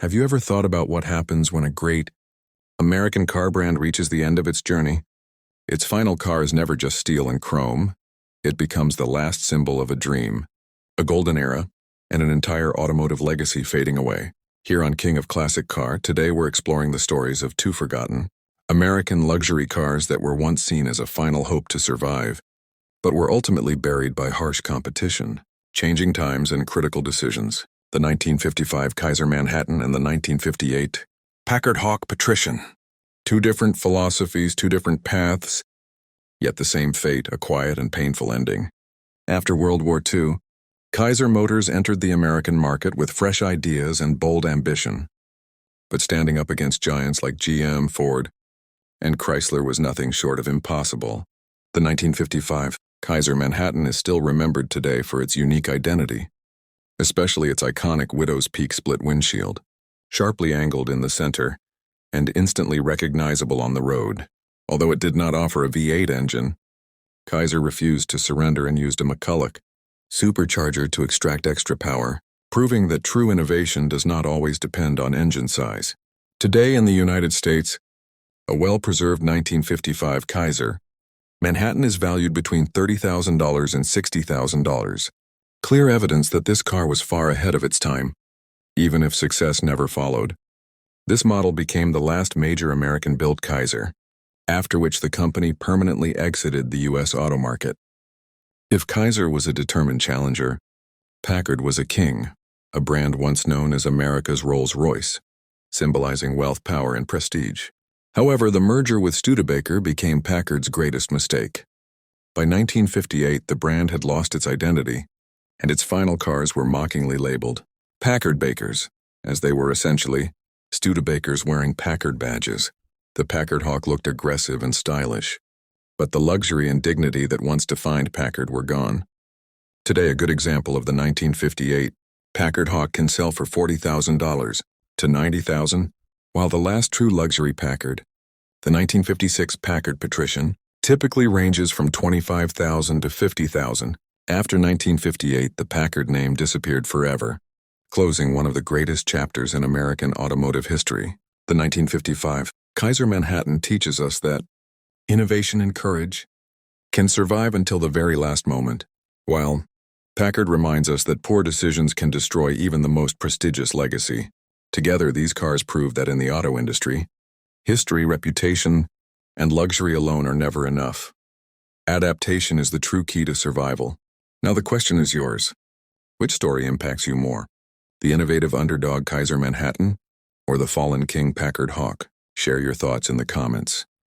Have you ever thought about what happens when a great American car brand reaches the end of its journey? Its final car is never just steel and chrome. It becomes the last symbol of a dream, a golden era, and an entire automotive legacy fading away. Here on King of Classic Car, today we're exploring the stories of two forgotten American luxury cars that were once seen as a final hope to survive, but were ultimately buried by harsh competition, changing times, and critical decisions. The 1955 Kaiser Manhattan and the 1958 Packard Patrician. Two different philosophies, two different paths, yet the same fate, a quiet and painful ending. After World War II, Kaiser Motors entered the American market with fresh ideas and bold ambition. But standing up against giants like GM, Ford, and Chrysler was nothing short of impossible. The 1955 Kaiser Manhattan is still remembered today for its unique identity, especially its iconic Widow's Peak split windshield, sharply angled in the center and instantly recognizable on the road. Although it did not offer a V8 engine, Kaiser refused to surrender and used a McCulloch supercharger to extract extra power, proving that true innovation does not always depend on engine size. Today in the United States, a well-preserved 1955 Kaiser Manhattan is valued between $30,000 and $60,000. Clear evidence that this car was far ahead of its time, even if success never followed. This model became the last major American-built Kaiser, after which the company permanently exited the U.S. auto market. If Kaiser was a determined challenger, Packard was a king, a brand once known as America's Rolls-Royce, symbolizing wealth, power, and prestige. However, the merger with Studebaker became Packard's greatest mistake. By 1958, the brand had lost its identity, and its final cars were mockingly labeled Packard Bakers, as they were essentially Studebakers wearing Packard badges. The Packard Hawk looked aggressive and stylish, but the luxury and dignity that once defined Packard were gone. Today, a good example of the 1958 Packard Hawk can sell for $40,000 to $90,000, while the last true luxury Packard, the 1956 Packard Patrician, typically ranges from $25,000 to $50,000. After 1958, the Packard name disappeared forever, closing one of the greatest chapters in American automotive history. The 1955 Kaiser Manhattan teaches us that innovation and courage can survive until the very last moment, while Packard reminds us that poor decisions can destroy even the most prestigious legacy. Together, these cars prove that in the auto industry, history, reputation, and luxury alone are never enough. Adaptation is the true key to survival. Now the question is yours. Which story impacts you more? The innovative underdog Kaiser Manhattan or the fallen king Packard Hawk? Share your thoughts in the comments.